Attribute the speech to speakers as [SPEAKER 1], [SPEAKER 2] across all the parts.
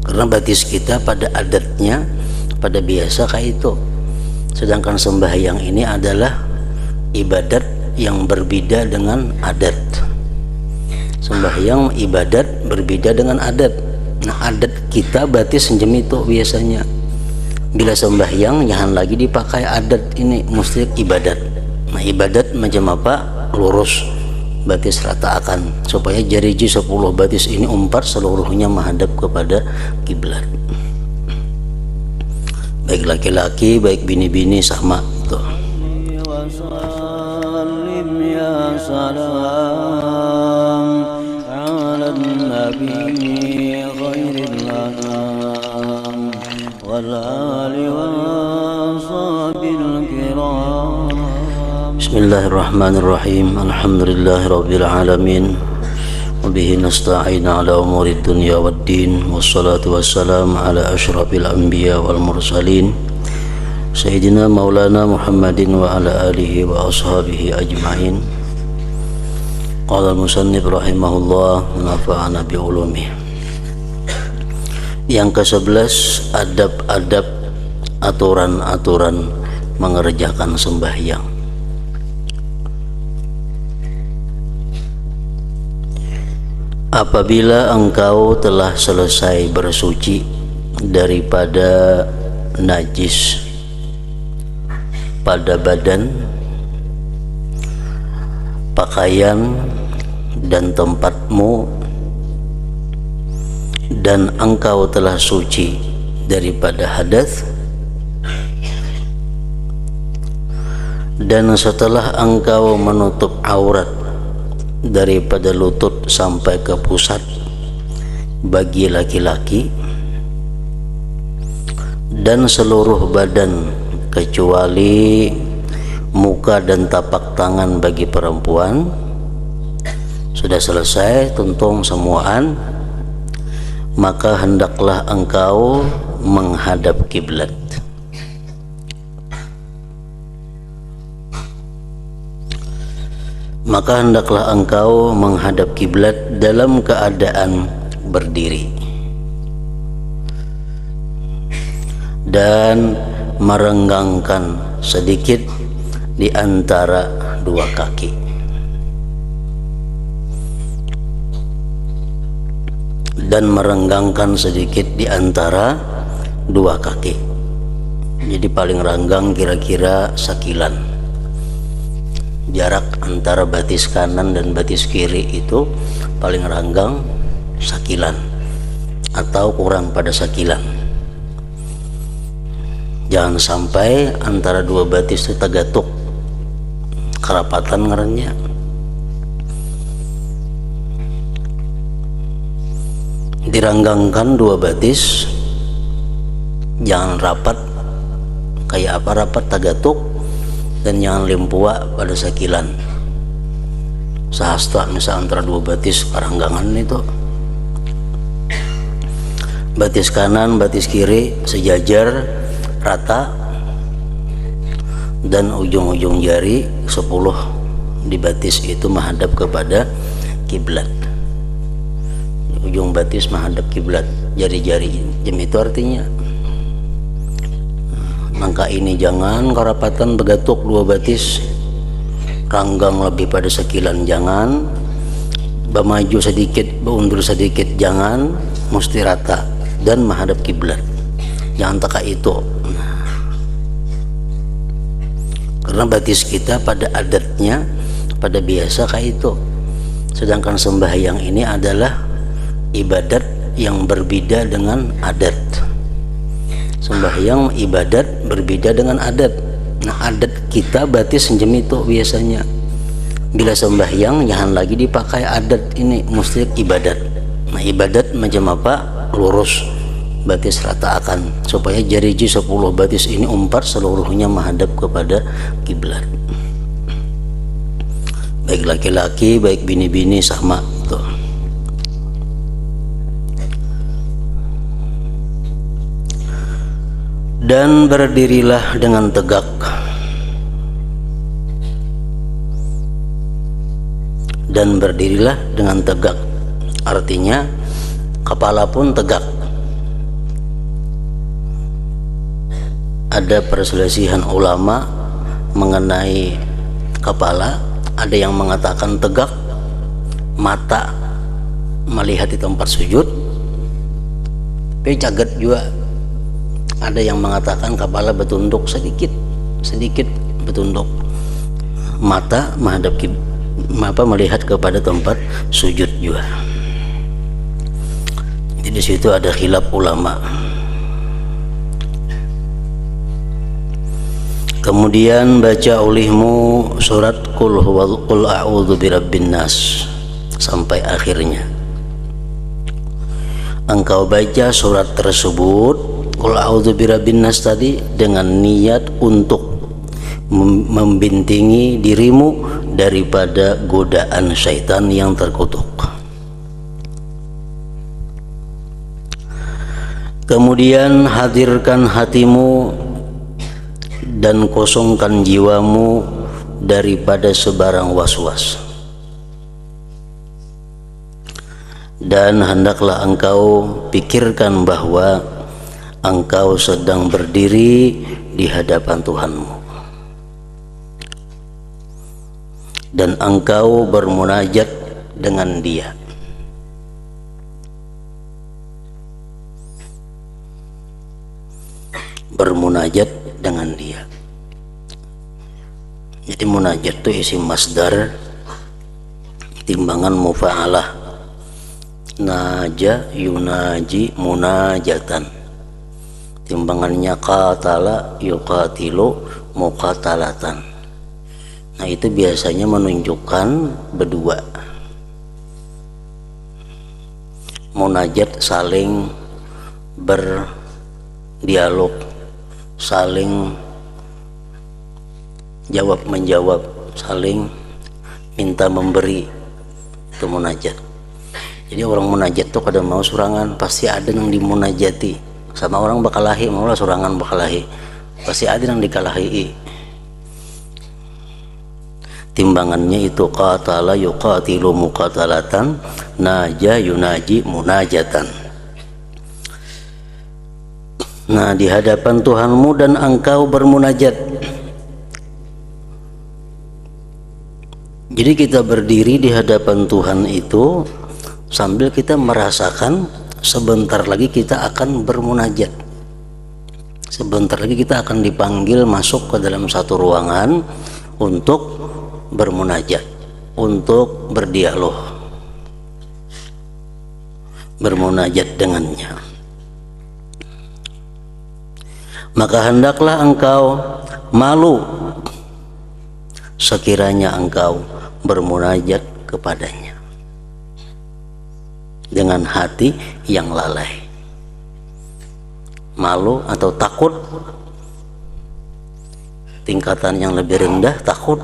[SPEAKER 1] Karena batis kita pada adatnya, pada biasa kayak itu. Sedangkan sembahyang ini adalah ibadat yang berbeda dengan adat. Sembahyang ibadat berbeda dengan adat. Nah, adat kita batis sejem itu biasanya. Bila sembahyang jangan lagi dipakai adat, ini mesti ibadat. Nah, ibadat macam apa? Lurus, batis ratakan supaya jariji 10 batis ini umpat seluruhnya menghadap kepada kiblat. Baik laki-laki, baik bini-bini sama itu. Bismillahirrahmanirrahim. Alhamdulillahirabbil alamin. Wabihi nasta'in ala umurid dunya waddin. Wassalatu wassalamu ala asyrafil anbiya wal mursalin Sayyidina Maulana Muhammadin wa ala alihi wa ashabihi ajma'in. Qala al-musannif rahimahullah wa nafa'ana bi ulumih. Yang ke-11, adab-adab, aturan-aturan mengerjakan sembahyang. Apabila engkau telah selesai bersuci daripada najis pada badan, pakaian, dan tempatmu, dan engkau telah suci daripada hadas, dan setelah engkau menutup aurat daripada lutut sampai ke pusat bagi laki-laki, dan seluruh badan kecuali muka dan tapak tangan bagi perempuan, sudah selesai tuntung semuaan, maka hendaklah engkau menghadap kiblat. Maka hendaklah engkau menghadap kiblat dalam keadaan berdiri dan merenggangkan sedikit di antara dua kaki. Dan merenggangkan sedikit di antara dua kaki. Jadi paling renggang kira-kira sakilan. Jarak antara batis kanan dan batis kiri itu paling renggang sakilan atau kurang pada sakilan. Jangan sampai antara dua batis itu tagatuk, kerapatan ngarannya. Direnggangkan dua batis, jangan rapat kayak apa rapat tagatuk, dan jangan limpua pada sakilan. Sahasta misal antara dua batis keranggangan itu, batis kanan batis kiri sejajar rata, dan ujung-ujung jari 10 di batis itu menghadap kepada kiblat. Ujung batis menghadap kiblat, jari-jari jam itu artinya. Maka ini jangan kerapatan begatuk dua batis, ranggang lebih pada sekilan jangan, bermaju sedikit berundur sedikit jangan, mesti rata dan menghadap kiblat. Jangan teka itu. Karena batis kita pada adatnya, pada biasa kayak itu. Sedangkan sembahyang ini adalah ibadat yang berbeda dengan adat. Sembahyang ibadat berbeda dengan adat. Nah, adat kita batis sejem itu biasanya. Bila sembahyang jangan lagi dipakai adat, ini mesti ibadat. Nah, ibadat macam apa? Lurus, batis ratakan supaya jariji 10 batis ini umpat seluruhnya menghadap kepada kiblat. Baik laki-laki, baik bini-bini sama tuh. Dan berdirilah dengan tegak. Dan berdirilah dengan tegak. Artinya kepala pun tegak. ada perselisihan ulama mengenai kepala. Ada yang mengatakan tegak, mata melihat di tempat sujud, tapi caget juga. Ada yang mengatakan kepala bertunduk sedikit bertunduk, mata menghadap melihat kepada tempat sujud juga. Jadi di situ ada khilaf ulama. Kemudian baca olehmu surat qul a'udzu birabbin nas sampai akhirnya. Engkau baca surat tersebut qul a'udzu birabbin nas tadi dengan niat untuk membintingi dirimu daripada godaan syaitan yang terkutuk. Kemudian hadirkan hatimu dan kosongkan jiwamu daripada sebarang was-was, dan hendaklah engkau pikirkan bahwa engkau sedang berdiri di hadapan Tuhanmu dan engkau bermunajat dengan Dia. Bermunajat dengan Dia. Jadi munajat itu isim masdar, timbangan mufa'alah. Naja yunaji munajatan, timbangannya qatala yuqatilu muqatalatan. Nah itu biasanya menunjukkan berdua. Munajat saling berdialog, saling jawab menjawab, saling minta memberi. Itu munajat. Jadi orang munajat tuh kadang mau surangan pasti ada yang dimunajati. Sama orang bakalahi maulah surangan bakalahi, pasti ada yang dikalahi. Timbangannya itu qatala yuqatilu muqatalatan, naja yunaji munajatan. Nah di hadapan Tuhanmu dan engkau bermunajat. Jadi kita berdiri di hadapan Tuhan itu sambil kita merasakan sebentar lagi kita akan bermunajat. Sebentar lagi kita akan dipanggil masuk ke dalam satu ruangan untuk bermunajat, untuk berdialog, bermunajat dengannya. Maka hendaklah engkau malu sekiranya engkau bermunajat kepadanya dengan hati yang lalai. Malu atau takut, tingkatan yang lebih rendah takut.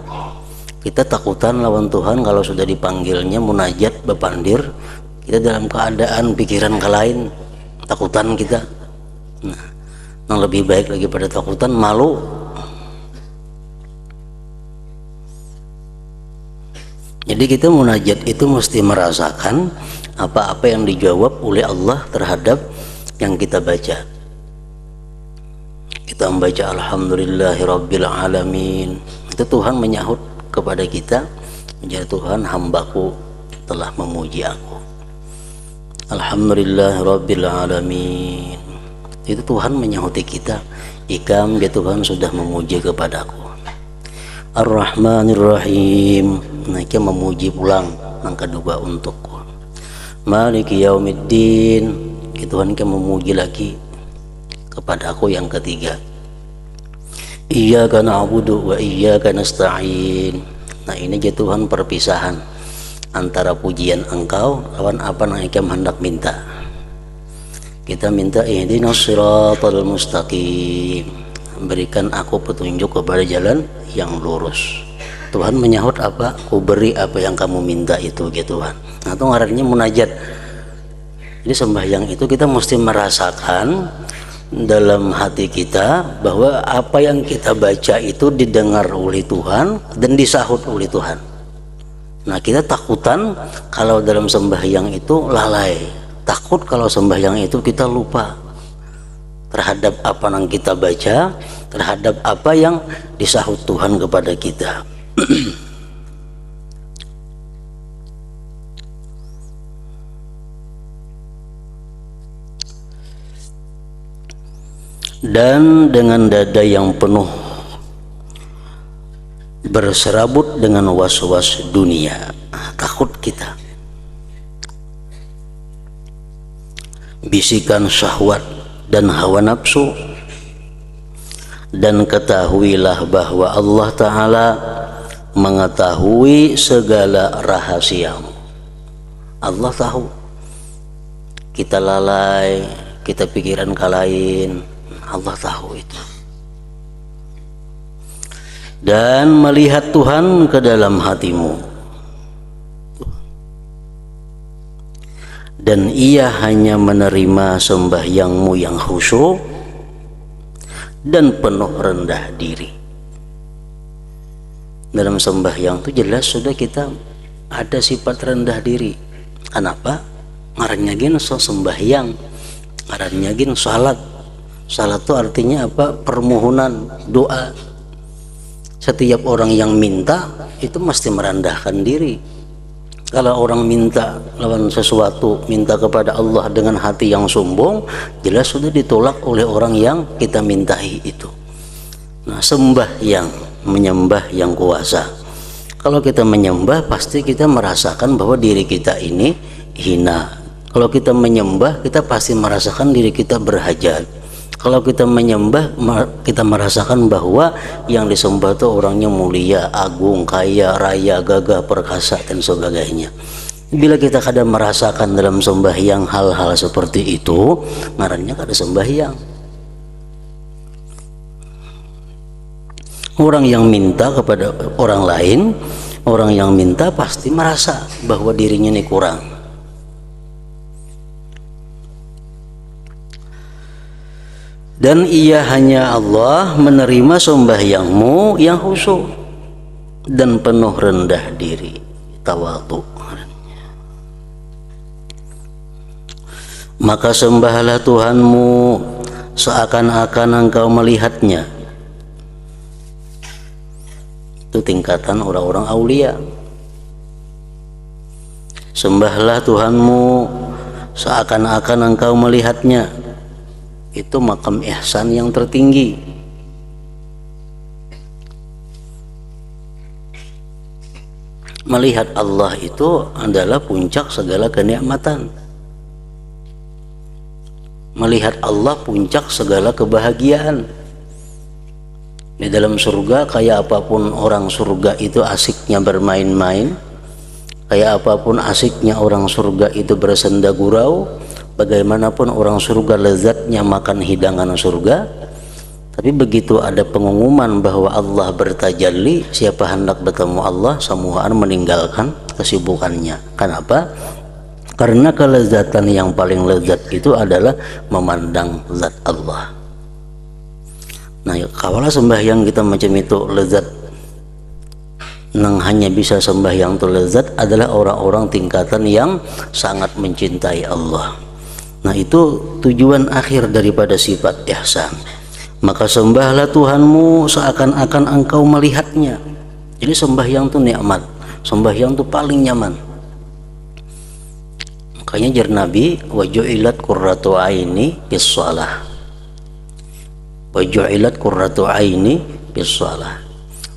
[SPEAKER 1] Kita takutan lawan Tuhan kalau sudah dipanggilnya munajat bepandir, kita dalam keadaan pikiran ke lain, takutan kita. Nah, yang lebih baik lagi pada takutan malu. Jadi kita munajat itu mesti merasakan apa-apa yang dijawab oleh Allah terhadap yang kita baca. Kita membaca alhamdulillahirabbil alamin, itu Tuhan menyahut kepada kita, ya Tuhan, hambaku telah memuji aku. Alhamdulillahirabbil alamin, itu Tuhan menyahuti kita, ikam ya Tuhan sudah memuji kepadaku. Ar-Rahmanir-Rahim, mereka memuji pulang yang kedua untukku. Maliki yaumiddin, Tuhan kan memuji lagi kepada aku yang ketiga. Iyyaka na'budu wa iyyaka nasta'in. Nah ini ya Tuhan perpisahan antara pujian engkau lawan apa yang engkau hendak minta. Kita minta ihdinas siratal mustaqim, berikan aku petunjuk kepada jalan yang lurus. Tuhan menyahut apa? Ku beri apa yang kamu minta itu gitu Tuhan. Nah itu ngarannya munajat. Jadi sembahyang itu kita mesti merasakan dalam hati kita bahwa apa yang kita baca itu didengar oleh Tuhan dan disahut oleh Tuhan. Nah kita takutan kalau dalam sembahyang itu lalai, takut kalau sembahyang itu kita lupa, terhadap apa yang kita baca, terhadap apa yang disahut Tuhan kepada kita. Dan dengan dada yang penuh berserabut dengan was-was dunia, takut kita, bisikan syahwat dan hawa nafsu, dan ketahuilah bahwa Allah Ta'ala mengetahui segala rahasiamu. Allah tahu kita lalai, kita pikiran ke lain, Allah tahu itu. Dan melihat Tuhan ke dalam hatimu, dan ia hanya menerima sembahyangmu yang khusyuk dan penuh rendah diri. Dalam sembahyang itu jelas sudah kita ada sifat rendah diri. Kenapa? Ngarannya gini so sembahyang, ngarannya gini salat. Salat itu artinya apa? Permohonan, doa. Setiap orang yang minta itu mesti merendahkan diri. Kalau orang minta lawan sesuatu, minta kepada Allah dengan hati yang sombong, jelas sudah ditolak oleh orang yang kita mintai itu. Nah, sembahyang, menyembah yang kuasa. Kalau kita menyembah, pasti kita merasakan bahwa diri kita ini hina. Kalau kita menyembah, kita pasti merasakan diri kita berhajat. Kalau kita menyembah, kita merasakan bahwa yang disembah itu orangnya mulia, agung, kaya, raya, gagah, perkasa, dan sebagainya. Bila kita kadang merasakan dalam sembahyang hal-hal seperti itu, ngarannya kada sembahyang. Orang yang minta kepada orang lain, orang yang minta pasti merasa bahwa dirinya ini kurang. Dan ia hanya Allah menerima sembahyangmu yang khusyuk dan penuh rendah diri, tawadhu. Maka sembahlah Tuhanmu seakan-akan engkau melihatnya. Itu tingkatan orang-orang aulia. Sembahlah Tuhanmu seakan-akan engkau melihatnya. Itu makam ihsan yang tertinggi. Melihat Allah itu adalah puncak segala kenikmatan. Melihat Allah puncak segala kebahagiaan. Di dalam surga, kayak apapun orang surga itu asiknya bermain-main, kayak apapun asiknya orang surga itu bersenda gurau, bagaimanapun orang surga lezatnya makan hidangan surga, tapi begitu ada pengumuman bahwa Allah bertajalli, siapa hendak bertemu Allah, semuaan meninggalkan kesibukannya. Kenapa? Karena kelezatan yang paling lezat itu adalah memandang zat Allah. Nah, kalau sembahyang kita macam itu lezat, yang hanya bisa sembahyang itu lezat adalah orang-orang tingkatan yang sangat mencintai Allah. Nah, itu tujuan akhir daripada sifat ihsan. Maka sembahlah Tuhanmu seakan-akan engkau melihatnya. Jadi sembahyang itu nikmat, sembahyang itu paling nyaman. Makanya jar Nabi, wa ju'ilat qurratu aini bis shalah. Wa ju'ilat qurratu aini bis shalah.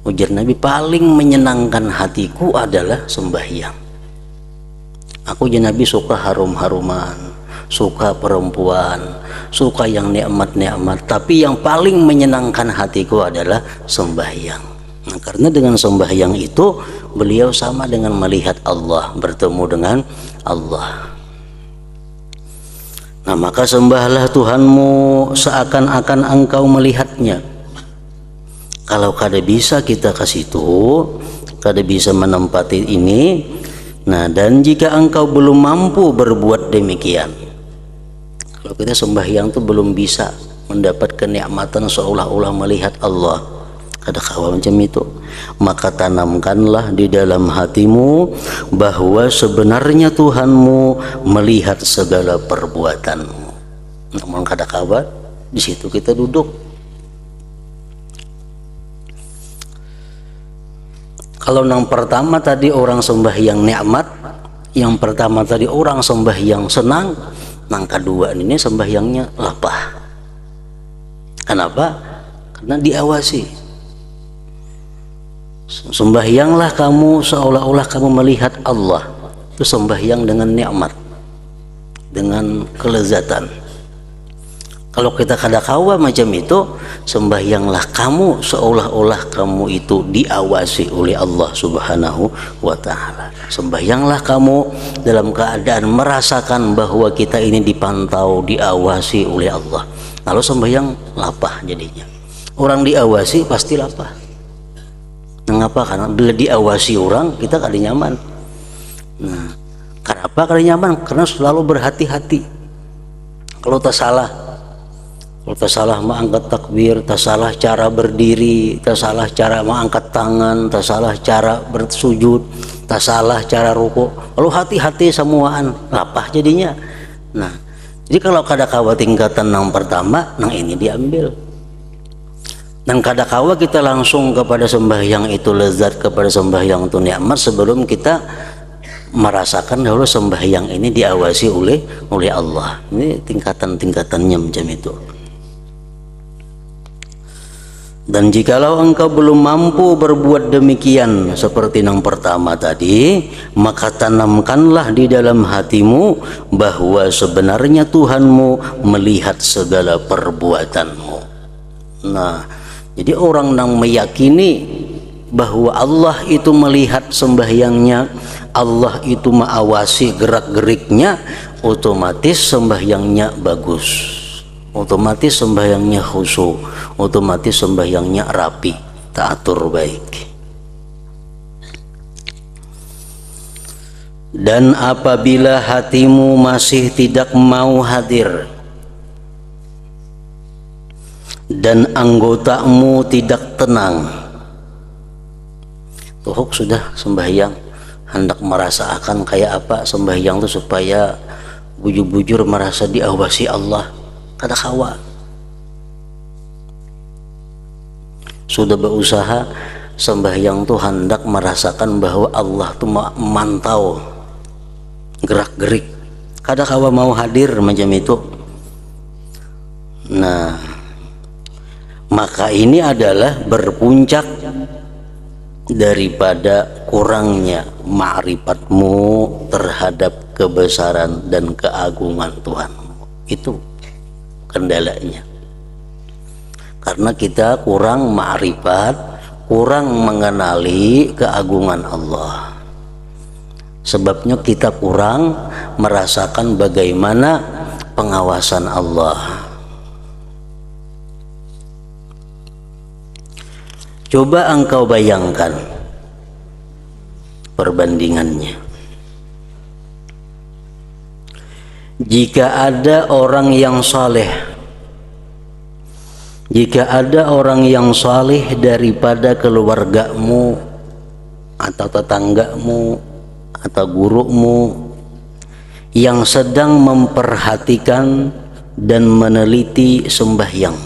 [SPEAKER 1] Ujar Nabi, paling menyenangkan hatiku adalah sembahyang. Aku jar Nabi suka harum-haruman, suka perempuan, suka yang nikmat-nikmat, tapi yang paling menyenangkan hatiku adalah sembahyang. Nah, karena dengan sembahyang itu beliau sama dengan melihat Allah, bertemu dengan Allah. Nah, maka sembahlah Tuhanmu seakan-akan engkau melihatnya. Kalau kada bisa kita ke situ, kada bisa menempati ini, nah, dan jika engkau belum mampu berbuat demikian, kalau kita sembahyang itu belum bisa mendapat kenikmatan seolah-olah melihat Allah, kada kawa macam itu, maka tanamkanlah di dalam hatimu bahwa sebenarnya Tuhanmu melihat segala perbuatanmu. Namun kada kawa di situ kita duduk. Kalau yang pertama tadi orang sembahyang nikmat, yang pertama tadi orang sembahyang senang, yang kedua ini sembahyangnya lapah. Kenapa? Karena diawasi. Sembahyanglah kamu seolah-olah kamu melihat Allah. Itu sembahyang dengan nikmat, dengan kelezatan. Kalau kita kadakawa macam itu, sembahyanglah kamu seolah-olah kamu itu diawasi oleh Allah Subhanahu wa Ta'ala. Sembahyanglah kamu dalam keadaan merasakan bahwa kita ini dipantau, diawasi oleh Allah. Kalau sembahyang lapah jadinya. Orang diawasi pasti lapah. Mengapa? Karena bila diawasi orang kita kali nyaman. Nah, kenapa kali nyaman? Karena selalu berhati-hati. Kalau tak salah mengangkat takbir, tak salah cara berdiri, tak salah cara mengangkat tangan, tak salah cara bersujud, tak salah cara ruku. Lalu hati-hati semuaan, lapah jadinya. Nah, jadi kalau kadakawa tingkatan yang pertama, yang ini diambil. Dan kadakawa kita langsung kepada sembahyang itu lezat, kepada sembahyang itu nikmat sebelum kita merasakan dahulu sembahyang ini diawasi oleh Allah. Ini tingkatan-tingkatannya macam itu. Dan jikalau engkau belum mampu berbuat demikian seperti yang pertama tadi, maka tanamkanlah di dalam hatimu bahwa sebenarnya Tuhanmu melihat segala perbuatanmu. Nah, jadi orang yang meyakini bahwa Allah itu melihat sembahyangnya, Allah itu mengawasi gerak-geriknya, otomatis sembahyangnya bagus, otomatis sembahyangnya khusyuk, otomatis sembahyangnya rapi, teratur baik. Dan apabila hatimu masih tidak mau hadir dan anggotamu tidak tenang, tuh sudah sembahyang hendak merasa akan kayak apa sembahyang itu supaya bujur-bujur merasa diawasi Allah, kadakawa. Sudah berusaha sembahyang tuh hendak merasakan bahwa Allah tuh memantau gerak-gerik, kadakawa mau hadir macam itu. Nah, maka ini adalah berpuncak daripada kurangnya ma'rifatmu terhadap kebesaran dan keagungan Tuhanmu. Itu kendalanya. Karena kita kurang ma'rifat, kurang mengenali keagungan Allah. Sebabnya kita kurang merasakan bagaimana pengawasan Allah. Coba engkau bayangkan perbandingannya. Jika ada orang yang saleh, jika ada orang yang saleh daripada keluargamu atau tetanggamu atau gurumu yang sedang memperhatikan dan meneliti sembahyang,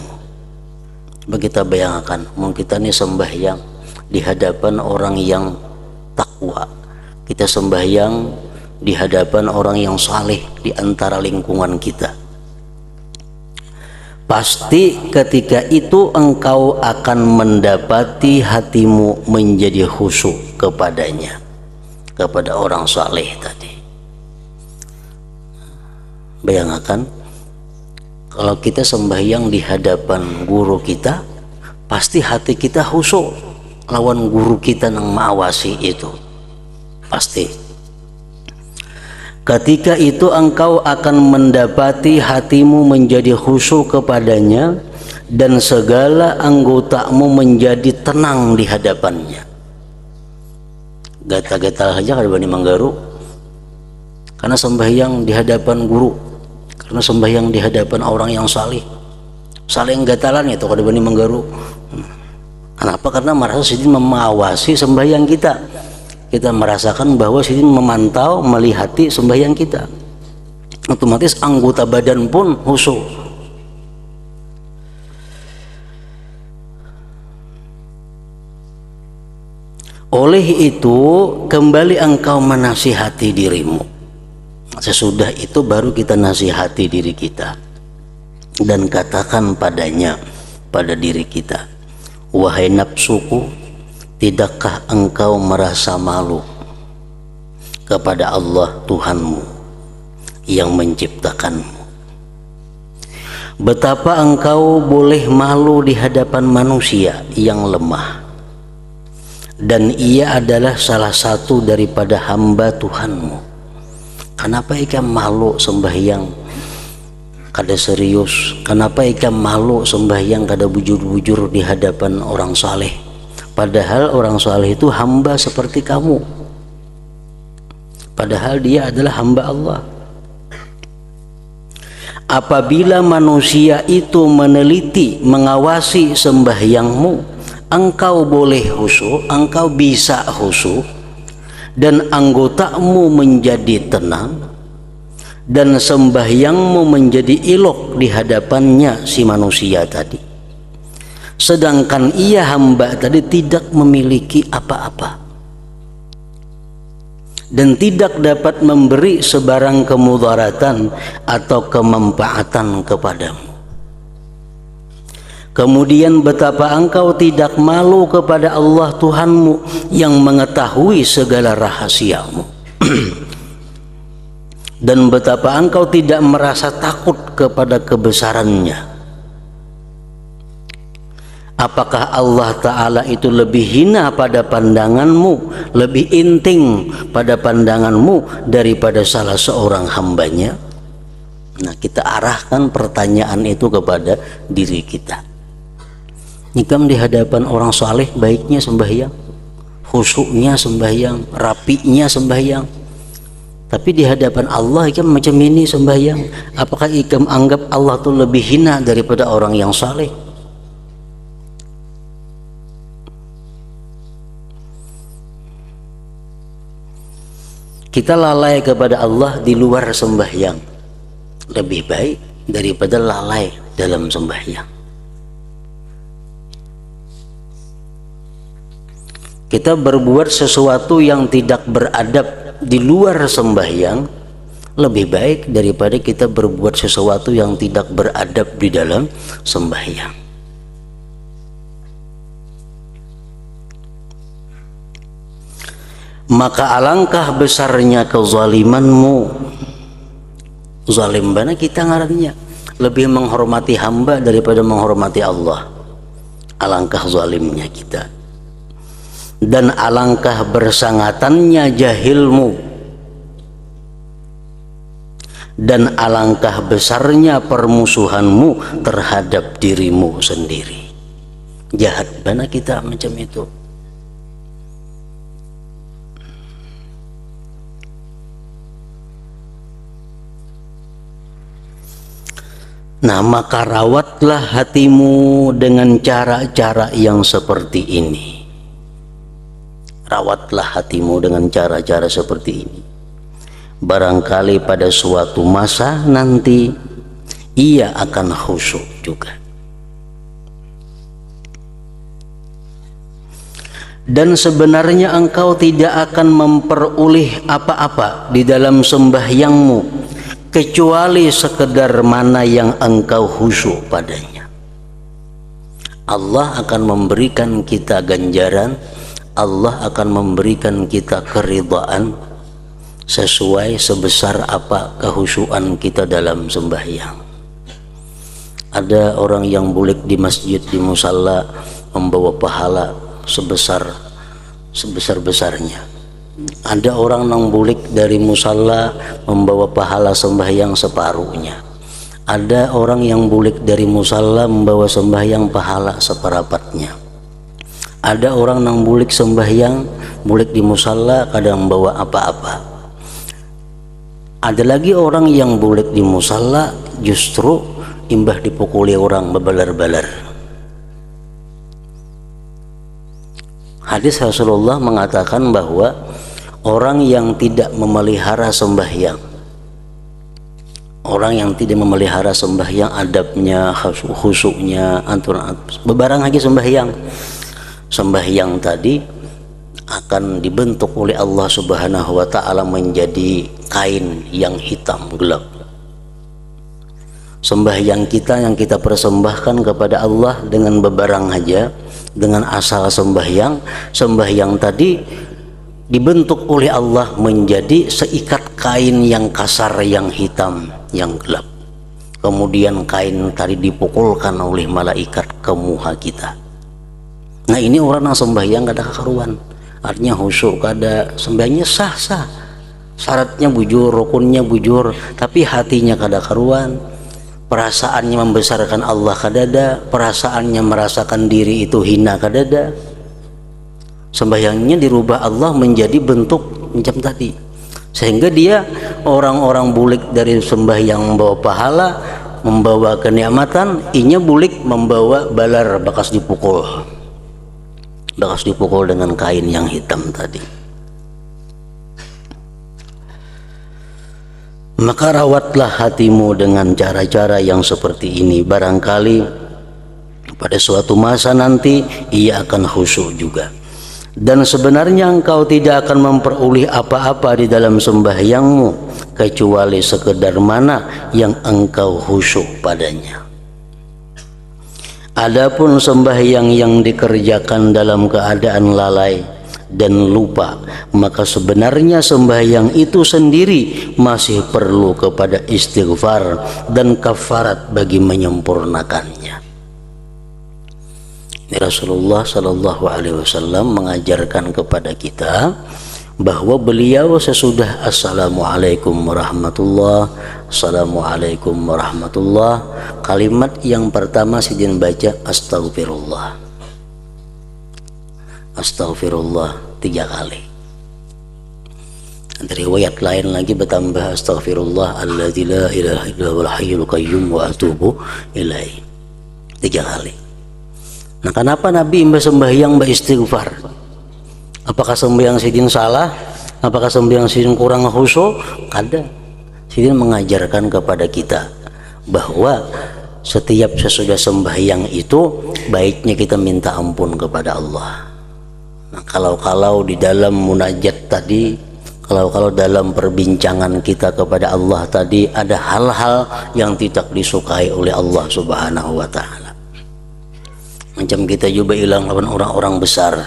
[SPEAKER 1] kita bayangkan, kita ini sembahyang di hadapan orang yang takwa, kita sembahyang di hadapan orang yang saleh di antara lingkungan kita. Pasti ketika itu engkau akan mendapati hatimu menjadi khusyuk kepadanya, kepada orang saleh tadi. Bayangkan kalau kita sembahyang di hadapan guru kita, pasti hati kita khusyuk lawan guru kita yang mengawasi itu. Pasti. Ketika itu engkau akan mendapati hatimu menjadi khusyuk kepadanya dan segala anggotamu menjadi tenang di hadapannya. Gatal-gatal saja kalau bani manggaru, karena sembahyang di hadapan guru, karena sembahyang di hadapan orang yang saleh, saling gatalan itu kalau bani manggaru. Kenapa? Karena merasa sidin mengawasi sembahyang kita. Kita merasakan bahwa sidin memantau, melihati sembahyang kita. Otomatis anggota badan pun khusyuk. Oleh itu kembali engkau menasihati dirimu. Sesudah itu baru kita nasihati diri kita dan katakan padanya, pada diri kita, wahai nafsuku, tidakkah engkau merasa malu kepada Allah Tuhanmu yang menciptakanmu? Betapa engkau boleh malu di hadapan manusia yang lemah, dan ia adalah salah satu daripada hamba Tuhanmu. Kenapa ikam malu sembahyang kada serius? Kenapa ikam malu sembahyang kada bujur-bujur di hadapan orang saleh? Padahal orang saleh itu hamba seperti kamu. Padahal dia adalah hamba Allah. Apabila manusia itu meneliti, mengawasi sembahyangmu, engkau boleh khusyuk, engkau bisa khusyuk, dan anggotamu menjadi tenang, dan sembahyangmu menjadi elok di hadapannya si manusia tadi. Sedangkan ia hamba tadi tidak memiliki apa-apa dan tidak dapat memberi sebarang kemudaratan atau kemanfaatan kepadamu. Kemudian betapa engkau tidak malu kepada Allah Tuhanmu yang mengetahui segala rahasiamu. Dan betapa engkau tidak merasa takut kepada kebesarannya. Apakah Allah Ta'ala itu lebih hina pada pandanganmu, lebih inting pada pandanganmu daripada salah seorang hambanya? Nah, kita arahkan pertanyaan itu kepada diri kita. Nikam di hadapan orang saleh baiknya sembahyang, khusyuknya sembahyang, rapinya sembahyang. Tapi di hadapan Allah ikam macam ini sembahyang. Apakah ikam anggap Allah itu lebih hina daripada orang yang saleh? Kita lalai kepada Allah di luar sembahyang lebih baik daripada lalai dalam sembahyang. Kita berbuat sesuatu yang tidak beradab di luar sembahyang lebih baik daripada kita berbuat sesuatu yang tidak beradab di dalam sembahyang. Maka alangkah besarnya kezalimanmu. Zalim bana kita ngarannya, lebih menghormati hamba daripada menghormati Allah. Alangkah zalimnya kita. Dan alangkah bersangatannya jahilmu. Dan alangkah besarnya permusuhanmu terhadap dirimu sendiri. Jahat bana kita macam itu. Nah, maka rawatlah hatimu dengan cara-cara yang seperti ini. Rawatlah hatimu dengan cara-cara seperti ini. Barangkali pada suatu masa nanti ia akan khusyuk juga. Dan sebenarnya engkau tidak akan memperoleh apa-apa di dalam sembahyangmu kecuali sekedar mana yang engkau khusyuk padanya. Allah akan memberikan kita ganjaran, Allah akan memberikan kita keridhaan sesuai sebesar apa kehusyuan kita dalam sembahyang. Ada orang yang bulik di masjid, di musalla, membawa pahala sebesar-besarnya. Ada orang yang bulik dari musalla membawa pahala sembahyang separuhnya. Ada orang yang bulik dari musalla membawa sembahyang pahala seperempatnya. Ada orang yang bulik sembahyang, bulik di musalla kadang membawa apa-apa. Ada lagi orang yang bulik di musalla justru imbah dipukuli orang bebalar-balar. Hadis Rasulullah mengatakan bahwa orang yang tidak memelihara sembahyang, orang yang tidak memelihara sembahyang, adabnya, khusyuknya, bebarang lagi sembahyang tadi akan dibentuk oleh Allah Subhanahu wa taala menjadi kain yang hitam gelap. Sembahyang kita yang kita persembahkan kepada Allah dengan bebarang aja, dengan asal sembahyang tadi dibentuk oleh Allah menjadi seikat kain yang kasar, yang hitam, yang gelap. Kemudian kain tadi dipukulkan oleh malaikat ke muka kita. Nah, ini orang yang sembahyang kada karuan, artinya khusyuk, kada sembahyangnya sah-sah, syaratnya bujur, rukunnya bujur, tapi hatinya kada karuan, perasaannya membesarkan Allah kada ada, perasaannya merasakan diri itu hina kada ada. Sembahyangnya dirubah Allah menjadi bentuk macam tadi, sehingga dia orang-orang bulik dari sembahyang membawa pahala, membawa kenikmatan, inya bulik membawa balar bekas dipukul dengan kain yang hitam tadi. Maka rawatlah hatimu dengan cara-cara yang seperti ini, barangkali pada suatu masa nanti ia akan khusyuk juga. Dan sebenarnya engkau tidak akan memperoleh apa-apa di dalam sembahyangmu kecuali sekedar mana yang engkau khusyuk padanya. Adapun sembahyang yang dikerjakan dalam keadaan lalai dan lupa, maka sebenarnya sembahyang itu sendiri masih perlu kepada istighfar dan kafarat bagi menyempurnakannya. Rasulullah Shallallahu Alaihi Wasallam mengajarkan kepada kita bahwa beliau sesudah Assalamualaikum warahmatullah, Assalamualaikum warahmatullah, kalimat yang pertama sidin baca Astaghfirullah, Astaghfirullah 3 kali. Dari riwayat lain lagi bertambah Astaghfirullah alladzi la ilaha illa huwal hayyul qayyum wa atubu ilaihi 3 kali. Nah, kenapa Nabi mbak sembahyang mbak istighfar? Apakah sembahyang sidin salah? Apakah sembahyang sidin kurang khusyuk? Kada. Sidin mengajarkan kepada kita bahwa setiap sesudah sembahyang itu baiknya kita minta ampun kepada Allah. Nah, kalau di dalam munajat tadi, kalau dalam perbincangan kita kepada Allah tadi ada hal-hal yang tidak disukai oleh Allah Subhanahu wa taala. Macam kita juga hilang lawan orang-orang besar,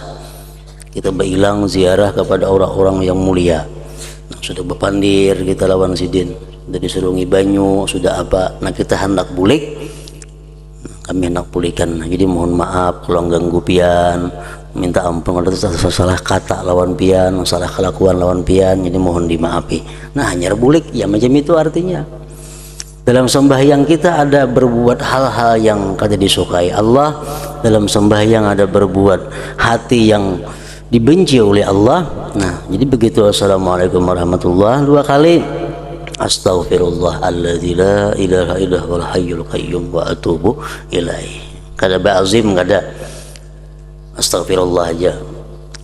[SPEAKER 1] kita berhilang ziarah kepada orang-orang yang mulia. Nah, sudah berpandir kita lawan sidin, sudah disuruh banyu, sudah apa, nah kita hendak bulik, kami hendak pulihkan. Nah, jadi mohon maaf kalau ganggu pian, minta ampun kalau salah kata lawan pian, salah kelakuan lawan pian, jadi mohon dimaafi. Nah, hanya bulik ya macam itu artinya. Dalam sembahyang kita ada berbuat hal-hal yang kada disukai Allah. Dalam sembahyang ada berbuat hati yang dibenci oleh Allah. Nah, jadi begitu Assalamualaikum warahmatullah 2 kali, Astaghfirullah alladzi la ilaha illa huwal hayyul qayyum wa atubu ilaihi. Kada ba'azim, kada Astaghfirullah aja.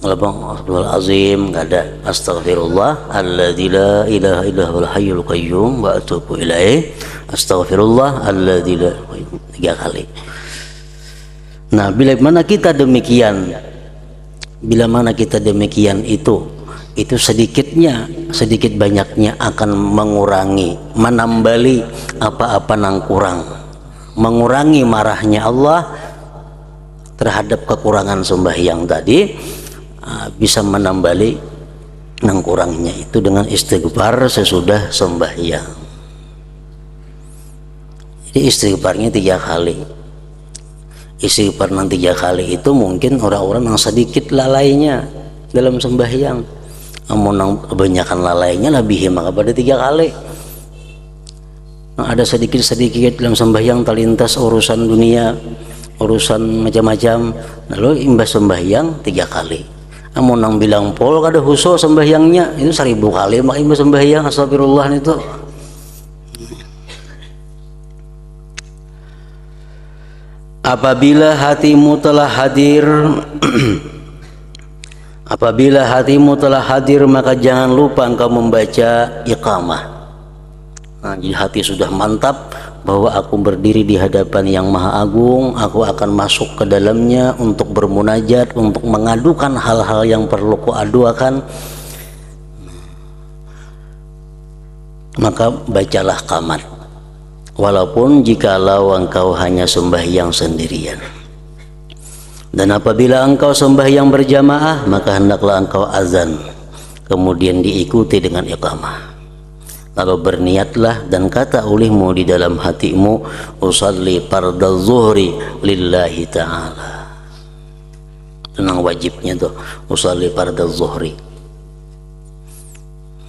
[SPEAKER 1] Al azim kada, Astaghfirullah alladzi la ilaha illa huwal hayyul qayyum wa atubu ilaihi, Astaghfirullah alladzi la 3 kali. Nah, bila mana kita demikian itu sedikit banyaknya akan mengurangi, menambali apa-apa nang kurang, mengurangi marahnya Allah terhadap kekurangan sembahyang tadi. Bisa menambali nang kurangnya itu dengan istighfar sesudah sembahyang. Jadi istighfarnya 3 kali. Istighfar nang 3 kali itu mungkin orang-orang yang sedikit lalainya dalam sembahyang. Amun nang kebanyakan lalainya lebih maka pada 3 kali. Nah, ada sedikit dalam sembahyang terlintas urusan dunia, urusan macam-macam, lalu imbas sembahyang 3 kali. Amun nang bilang pol kada khusyuk sembahyangnya itu 1000 kali mak imbas sembahyang astagfirullah itu. Apabila hatimu telah hadir maka jangan lupa engkau membaca iqamah. Nah, jadi hati sudah mantap, bahwa aku berdiri di hadapan yang maha agung, aku akan masuk ke dalamnya untuk bermunajat, untuk mengadukan hal-hal yang perlu kuadukan, maka bacalah qamat, walaupun jikalau engkau hanya sembahyang sendirian. Dan apabila engkau sembahyang berjamaah, maka hendaklah engkau azan, kemudian diikuti dengan iqamah. Lalu berniatlah dan kata olehmu di dalam hatimu, usalli fardal zuhri lillahi ta'ala. Tenang wajibnya tuh, usalli fardal zuhri.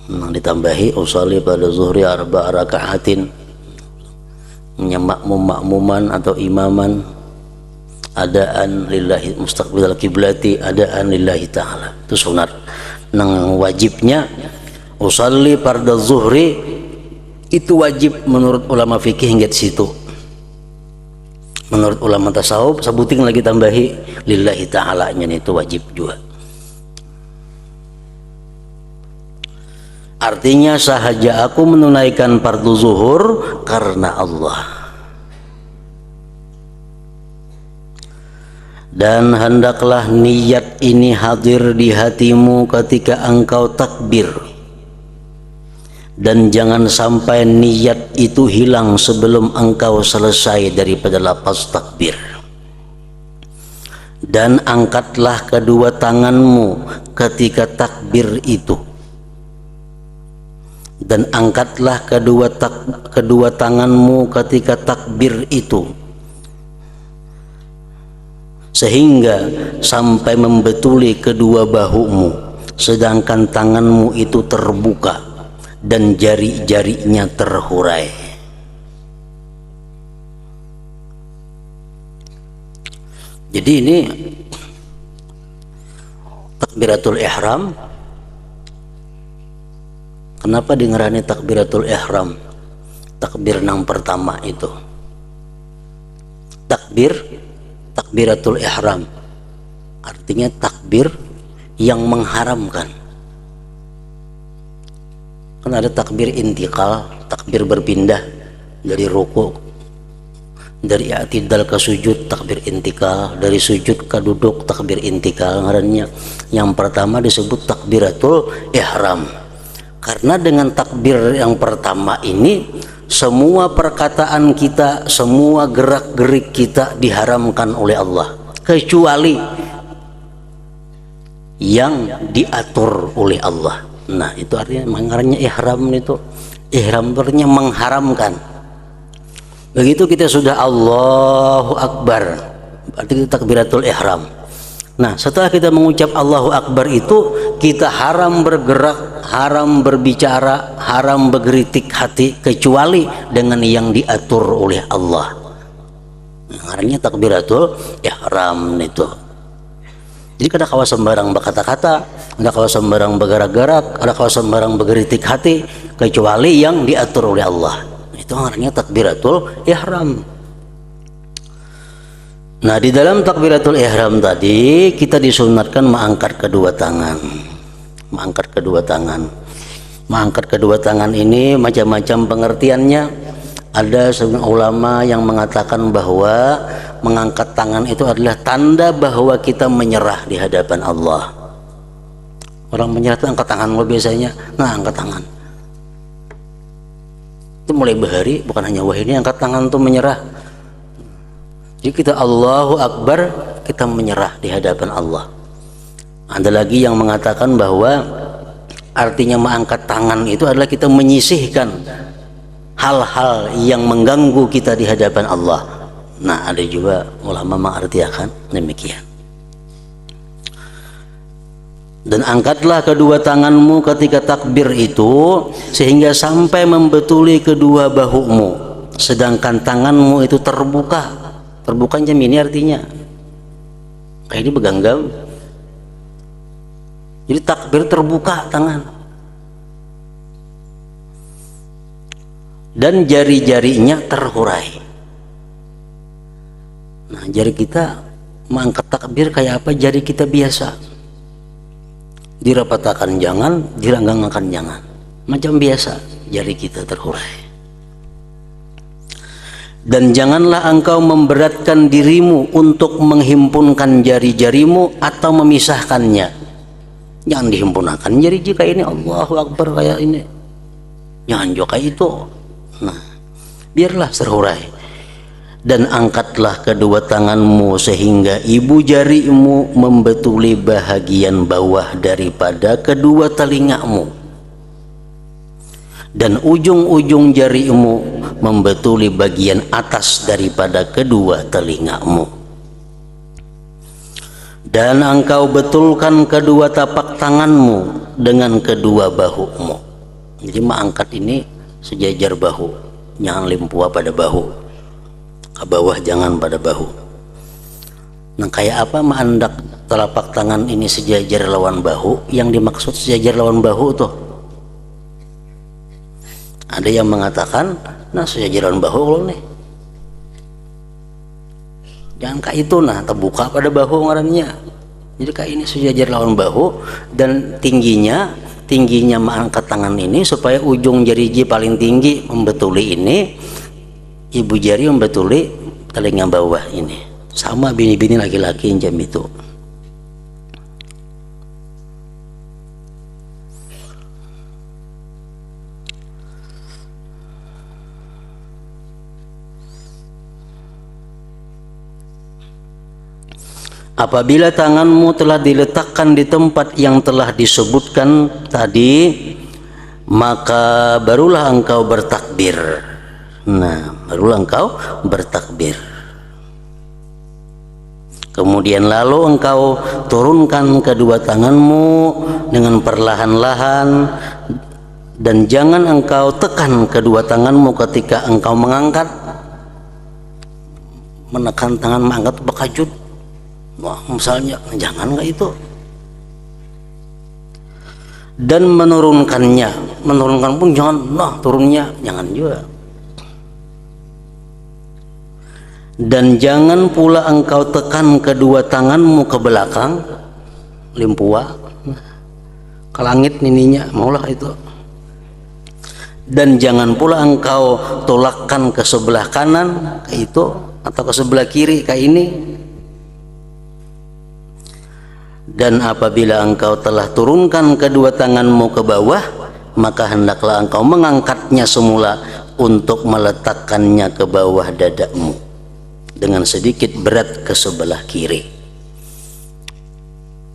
[SPEAKER 1] Ditambahi usalli fardal zuhri arba'a raka'atin, makmuman atau imaman, adaan lillahi mustaqbilal kiblati, adaan lillahi ta'ala. Itu sunat. Nang wajibnya usalli fardal zuhri itu wajib menurut ulama fikih hingga di situ. Menurut ulama tasawuf sebuting lagi tambahi lillahi ta'ala nya itu wajib juga. Artinya sahaja aku menunaikan fardu zuhur karena Allah. Dan hendaklah niat ini hadir di hatimu ketika engkau takbir. Dan jangan sampai niat itu hilang sebelum engkau selesai daripada lafaz takbir. Dan angkatlah kedua tanganmu ketika takbir itu. Dan angkatlah kedua tanganmu ketika takbir itu, sehingga sampai membetuli kedua bahumu, sedangkan tanganmu itu terbuka dan jari-jarinya terhurai. Jadi ini takbiratul ihram. Kenapa dengarane takbiratul ihram? Takbir nang pertama itu takbiratul ihram, artinya takbir yang mengharamkan. Kan ada takbir intikal, takbir berpindah dari ruku, dari i'tidal ke sujud, takbir intikal, dari sujud ke duduk, takbir intikal ngarannya. Yang pertama disebut takbiratul ihram, karena dengan takbir yang pertama ini semua perkataan kita, semua gerak-gerik kita diharamkan oleh Allah, kecuali yang diatur oleh Allah. Nah, itu artinya mengarangnya ihram itu. Ihram artinya mengharamkan. Begitu kita sudah Allahu Akbar, berarti itu takbiratul ihram. Nah, setelah kita mengucap Allahu Akbar itu, kita haram bergerak, haram berbicara, haram bergeritik hati, kecuali dengan yang diatur oleh Allah. Artinya takbiratul ihram itu. Jadi kada kawa sembarang berkata-kata, kada kawa sembarang bergerak-gerak, kada kawa sembarang bergeritik hati, kecuali yang diatur oleh Allah. Itu artinya takbiratul ihram. Nah, di dalam takbiratul ihram tadi kita disunatkan mengangkat kedua tangan. Mengangkat kedua tangan. Mengangkat kedua tangan ini macam-macam pengertiannya. Ada sebagian ulama yang mengatakan bahwa mengangkat tangan itu adalah tanda bahwa kita menyerah di hadapan Allah. Orang menyerah itu angkat tangan biasanya. Nah, angkat tangan. Itu mulai bahari, bukan hanya wah ini angkat tangan itu menyerah. Jadi kita Allahu Akbar, kita menyerah di hadapan Allah. Ada lagi yang mengatakan bahwa artinya mengangkat tangan itu adalah kita menyisihkan hal-hal yang mengganggu kita di hadapan Allah. Nah, ada juga ulama mengartikan demikian. Dan angkatlah kedua tanganmu ketika takbir itu, sehingga sampai membetuli kedua bahumu, sedangkan tanganmu itu terbuka. Terbuka ini artinya kayak ini beganggam. Jadi takbir terbuka tangan dan jari-jarinya terhurai. Nah, jari kita mengangkat takbir kayak apa? Jari kita biasa, dirapatakan jangan, diranggangkan jangan, macam biasa jari kita terhurai. Dan janganlah engkau memberatkan dirimu untuk menghimpunkan jari-jarimu atau memisahkannya. Jangan dihimpunkan jari jika ini Allahu Akbar kayak ini. Jangan juga itu. Nah, biarlah terhurai. Dan angkatlah kedua tanganmu sehingga ibu jarimu membetuli bahagian bawah daripada kedua telingamu, dan ujung-ujung jarimu membetuli bagian atas daripada kedua telingamu. Dan engkau betulkan kedua tapak tanganmu dengan kedua bahumu. Jadi angkat ini sejajar bahu, jangan limpua pada bahu, ke bawah jangan pada bahu. Nah, kayak apa andak telapak tangan ini sejajar lawan bahu? Yang dimaksud sejajar lawan bahu tuh, ada yang mengatakan, nah sejajar lawan bahu loh nih, jangan kayak itu, nah terbuka pada bahu ngarannya. Jadi kayak ini sejajar lawan bahu, dan tingginya mengangkat tangan ini supaya ujung jari paling tinggi membetuli ini, ibu jari membetuli telinga bawah ini. Sama bini-bini laki-laki jam itu. Apabila tanganmu telah diletakkan di tempat yang telah disebutkan tadi, maka barulah engkau bertakbir. Nah, barulah engkau bertakbir. Kemudian lalu engkau turunkan kedua tanganmu dengan perlahan-lahan, dan jangan engkau tekan kedua tanganmu ketika engkau mengangkat. Menekan tangan mengangkat bakajut. Wah, misalnya jangan nggak itu. Dan menurunkan pun jangan, nah turunnya jangan juga. Dan jangan pula engkau tekan kedua tanganmu ke belakang, limpua ke langit nininya, maulah itu. Dan jangan pula engkau tolakkan ke sebelah kanan kayak itu, atau ke sebelah kiri kayak ini. Dan apabila engkau telah turunkan kedua tanganmu ke bawah, maka hendaklah engkau mengangkatnya semula untuk meletakkannya ke bawah dadamu dengan sedikit berat ke sebelah kiri.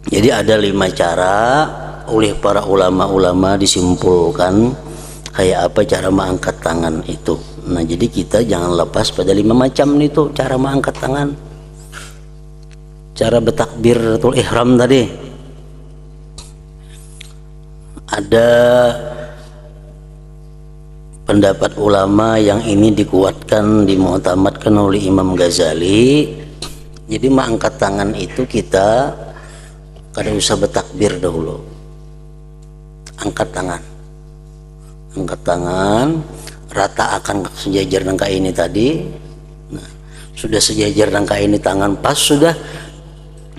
[SPEAKER 1] Jadi ada 5 cara oleh para ulama-ulama disimpulkan kayak apa cara mengangkat tangan itu. Nah, jadi kita jangan lepas pada 5 macam itu cara mengangkat tangan. Cara bertakbiratul ihram tadi, ada pendapat ulama yang ini dikuatkan, dimu'tamadkan oleh Imam Ghazali. Jadi mengangkat tangan itu kita kada usah bertakbir dahulu, angkat tangan rata akan sejajar dengan ini tadi. Nah, sudah sejajar dengan ini tangan pas, sudah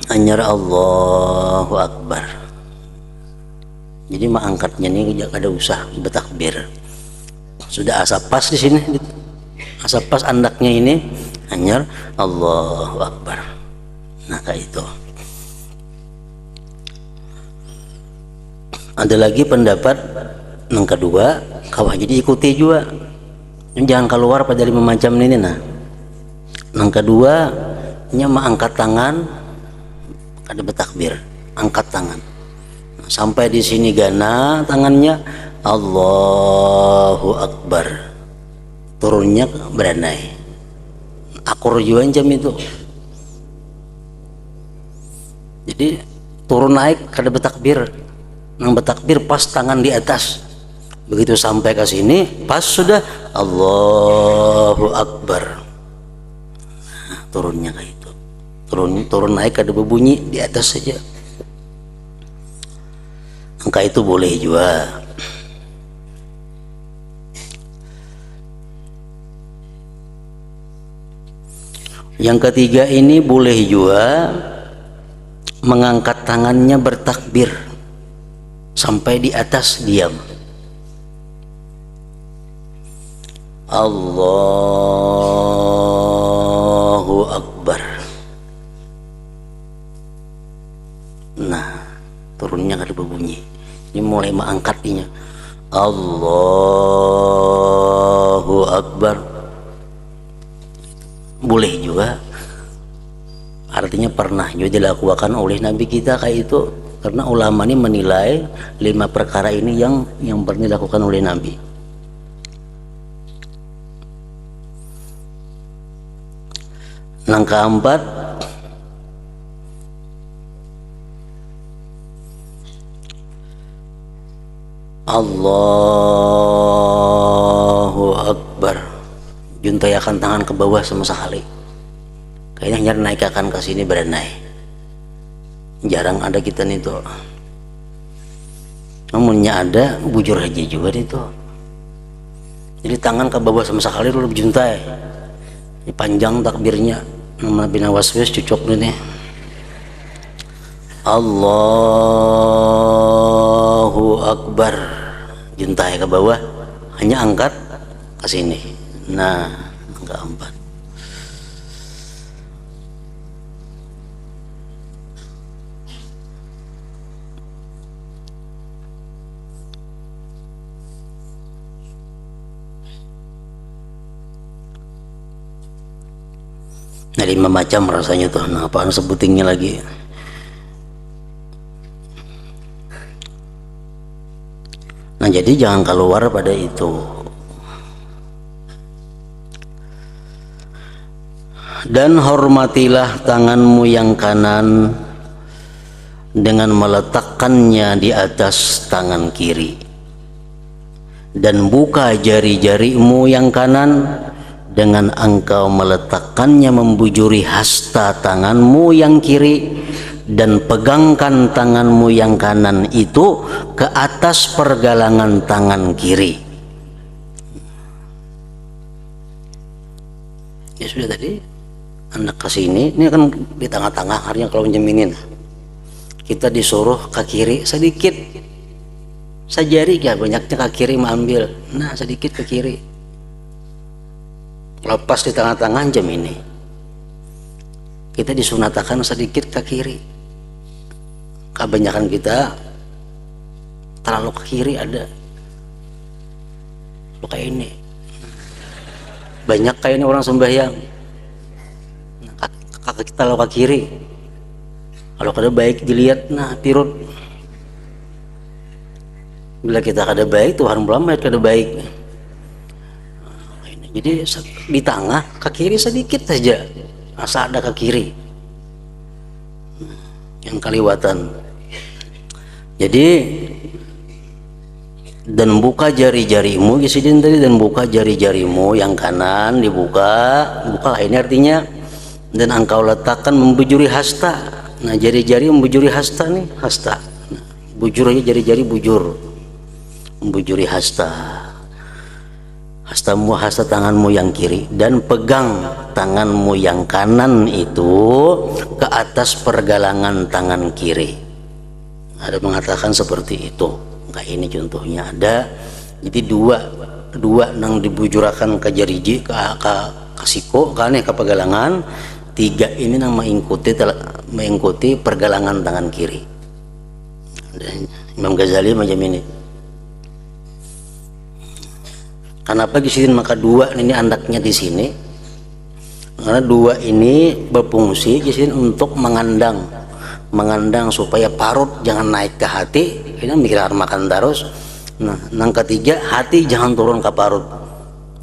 [SPEAKER 1] anyar Allahu Akbar. Jadi mengangkatnya ini kada usah bertakbir, sudah asap pas di sini, asap pas andaknya ini anyar Allahu Akbar. Nah, kayak itu. Ada lagi pendapat yang kedua, kawah jadi ikuti juga, jangan keluar pada 5 macam ini. Nah, yang kedua nya mengangkat tangan ada bertakbir, angkat tangan sampai di sini gana tangannya Allahu Akbar, turunnya beranai akur juga jam itu. Jadi turun naik kada bertakbir, nang bertakbir pas tangan di atas, begitu sampai ke sini pas sudah Allahu Akbar. Nah, turunnya kayak itu, turun naik ada berbunyi di atas saja. Angka itu boleh juga. Yang ketiga ini boleh juga mengangkat tangannya bertakbir sampai di atas diam. Allah Akbar. Nah, turunnya ada berbunyi. Ini mulai mengangkat inya. Allahu Akbar. Boleh juga. Artinya pernah juga dilakukan oleh Nabi kita kayak itu. Karena ulama ini menilai 5 perkara ini yang pernah dilakukan oleh Nabi. Yang keempat, Allahu Akbar. Juntayakan tangan ke bawah sama sekali. Kayaknya nyari naik akan ke sini berenai. Jarang ada kita nih tuh. Namunnya ada, bujur aja juga nih tuh. Jadi tangan ke bawah sama sekali dulu juntai. Ini panjang takbirnya. Nama Nabi Nawaswis cocok nih. Allahu Akbar. Juntai ke bawah, hanya angkat ke sini. Nah, keempat. Nah, 5 macam rasanya tuh. Nah, apaan sebutingnya lagi? Nah, jadi jangan keluar pada itu. Dan hormatilah tanganmu yang kanan dengan meletakkannya di atas tangan kiri. Dan buka jari-jarimu yang kanan dengan engkau meletakkannya membujuri hasta tanganmu yang kiri, dan pegangkan tanganmu yang kanan itu ke atas pergelangan tangan kiri. Ya sudah tadi Anda ke sini, ini kan di tengah-tengah, artinya kalau menjeminin kita disuruh ke kiri sedikit, sajari ya banyaknya ke kiri mengambil, nah sedikit ke kiri. Lepas di tengah-tengah jam ini kita disunatakan sedikit ke kiri. Kebanyakan kita terlalu ke kiri, ada kayak ini banyak kayak ini orang sembahyang kaki kita lalu ke kiri. Kalau kada baik dilihat, nah pirut. Bila kita kada baik, Tuhan melamat kada baik. Jadi di tengah ke kiri sedikit saja, asal ada ke kiri yang kaliwatan. Jadi dan buka jari-jarimu gisidin tadi, dan buka jari-jarimu yang kanan dibuka, ini artinya dan engkau letakkan membujuri hasta. Nah, jari-jari membujuri hasta nih, hasta. Nah, bujur aja jari-jari bujur, membujuri hasta. Hastamu, hasta tanganmu yang kiri, dan pegang tanganmu yang kanan itu ke atas pergelangan tangan kiri. Ada mengatakan seperti itu. Kayak ini contohnya ada. Jadi dua nang dibujurakan ke jariji ke siko kan ya, ke pergelangan. 3 ini nang mengikuti pergelangan tangan kiri. Dan Imam Ghazali macam ini. Kenapa di sini maka 2 ini andaknya di sini? Karena 2 ini berfungsi di sini untuk mengandang supaya parut jangan naik ke hati. Ini mikir makan terus. Nah, yang ketiga hati jangan turun ke parut.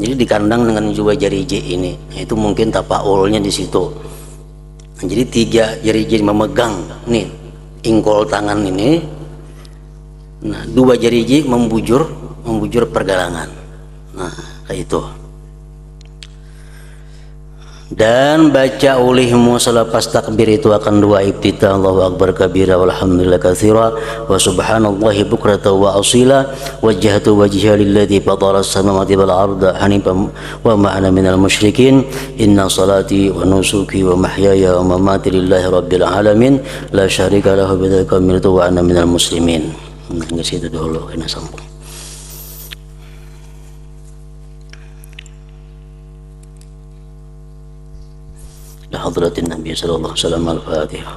[SPEAKER 1] Jadi dikandang dengan 2 jari J ini. Itu mungkin tapaulnya di situ. Nah, jadi 3 jari J memegang nih ingkol tangan ini. Nah, 2 jari J membujur pergelangan. Nah, kayak itu. Dan baca olehmu selepas takbir itu akan 2 iftitah, Allahu Akbar kabira walhamdulillah katsira wa subhanallahi bukratan wa asila wajjahtu wajhiya lilladzi fatara as-samawati wal arda hanifan wa ma ana minal musyrikin inna salati wa nusuki wa mahyaya wa mamati lillahi rabbil alamin la syarika lahu bidzalika umirtu wa ana minal muslimin. Nah, situ dulu kena sambung. لحضرة النبي صلى الله عليه وسلم. الفاتحة.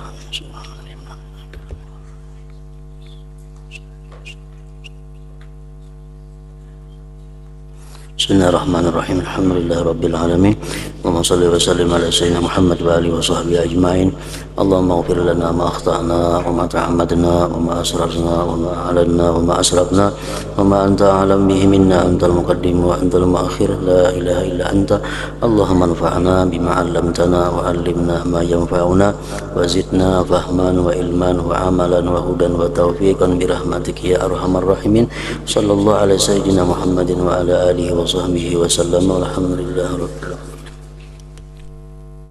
[SPEAKER 1] بسم الله الرحمن الرحيم. الحمد لله رب العالمين. اللهم صل وسلم على سيدنا محمد وآله وصحبه أجمعين. اللهم اغفر لنا ما أخطأنا وما تعمدنا وما أسررنا وما أعلنا وما أسرفنا وما أنت أعلم به منا. أنت المقدم وأنت المؤخر، لا إله إلا أنت. اللهم انفعنا بما علمتنا وعلمنا ما ينفعنا وزدنا فهما وعلما وعملا وهدى وتوفيقا برحمتك يا أرحم الراحمين. صلى الله على سيدنا محمد وعلى آله وصحبه وسلم، والحمد لله رب العالمين.